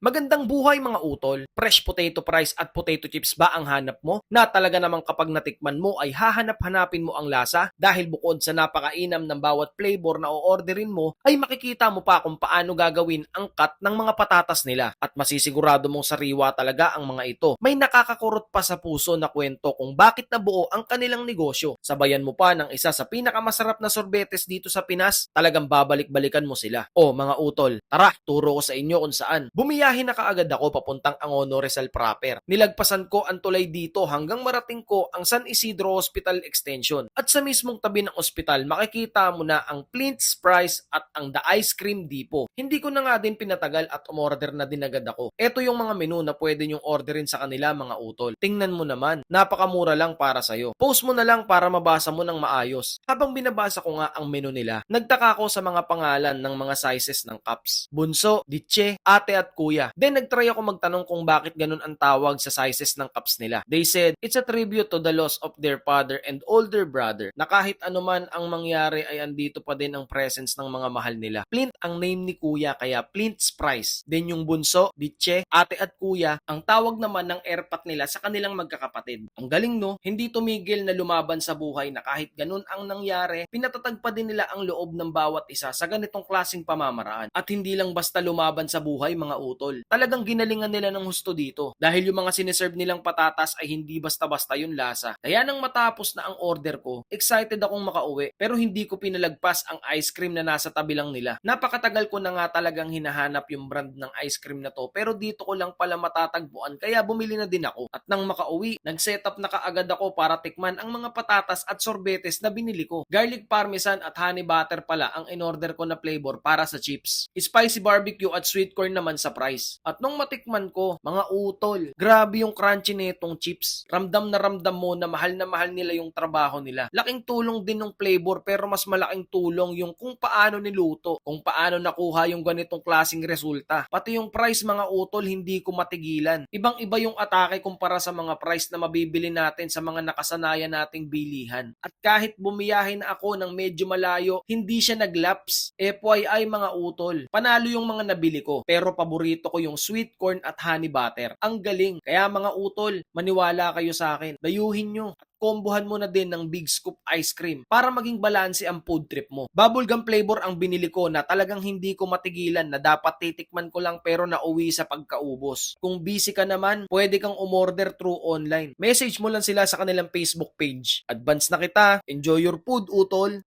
Magandang buhay mga utol, fresh potato fries at potato chips ba ang hanap mo? Na talaga namang kapag natikman mo ay hahanap-hanapin mo ang lasa dahil bukod sa napakainam ng bawat flavor na o-orderin mo ay makikita mo pa kung paano gagawin ang cut ng mga patatas nila at masisigurado mong sariwa talaga ang mga ito. May nakakakurot pa sa puso na kwento kung bakit nabuo ang kanilang negosyo. Sabayan mo pa ng isa sa pinakamasarap na sorbetes dito sa Pinas, talagang babalik-balikan mo sila. O mga utol, tara, turo ko sa inyo kung saan. Bumiyahin na kaagad ako papuntang Angono Rizal proper. Nilagpasan ko ang tulay dito hanggang marating ko ang San Isidro Hospital Extension. At sa mismong tabi ng ospital, makikita mo na ang Flint's Price at ang The Ice Cream Depot. Hindi ko na nga din pinatagal at umorder na din agad ako. Ito yung mga menu na pwede nyong orderin sa kanila mga utol. Tingnan mo naman, napakamura lang para sa'yo. Post mo na lang para mabasa mo ng maayos. Habang binabasa ko nga ang menu nila, nagtaka ko sa mga pangalan ng mga sizes ng cups. Bunso, ditche, ate at kuya. Then nagtry ako magtanong kung bakit ganun ang tawag sa sizes ng cups nila. They said, it's a tribute to the loss of their father and older brother na kahit anuman ang mangyari ay andito pa din ang presence ng mga mahal nila. Flint ang name ni kuya kaya Flint's Price. Then yung bunso, ditche, ate at kuya, ang tawag naman ng airpat nila sa kanilang magkakapatid. Ang galing no, hindi tumigil na lumaban sa buhay na kahit ganun ang nangyari, pinatatag pa din nila ang loob ng bawat isa sa ganitong klaseng pamamaraan. At hindi lang basta lumaban sa buhay mga utol. Talagang ginalingan nila ng husto dito dahil yung mga siniserve nilang patatas ay hindi basta-basta yung lasa. Kaya nang matapos na ang order ko, excited akong makauwi pero hindi ko pinalagpas ang ice cream na nasa tabi lang nila. Napakatagal ko na nga talagang hinahanap yung brand ng ice cream na to pero dito ko lang pala matatagpuan kaya bumili na din ako. At nang makauwi, nag-setup na kaagad ako para tikman ang mga patatas at sorbetes na binili ko. Garlic parmesan at honey butter pala ang in-order ko na flavor para sa chips. Spicy barbecue at sweet corn naman sa fries. At nung matikman ko, mga utol, grabe yung crunchy nitong chips. Ramdam mo na mahal nila yung trabaho nila. Laking tulong din ng flavor pero mas malaking tulong yung kung paano niluto, kung paano nakuha yung ganitong klaseng resulta. Pati yung price mga utol, hindi ko matigilan. Ibang-iba yung atake kumpara sa mga price na mabibili natin sa mga nakasanayan nating bilihan. At kahit bumiyahin na ako ng medyo malayo, hindi siya naglaps. FYI mga utol, panalo yung mga nabili ko. Pero paborito ko yung sweet corn at honey butter. Ang galing. Kaya mga utol, maniwala kayo sa akin. Dayuhin nyo at kombohan mo na din ng Big Scoop ice cream para maging balanse ang food trip mo. Bubblegum flavor ang binili ko na talagang hindi ko matigilan na dapat titikman ko lang pero nauwi sa pagkaubos. Kung busy ka naman, pwede kang umorder through online. Message mo lang sila sa kanilang Facebook page. Advance na kita. Enjoy your food, utol!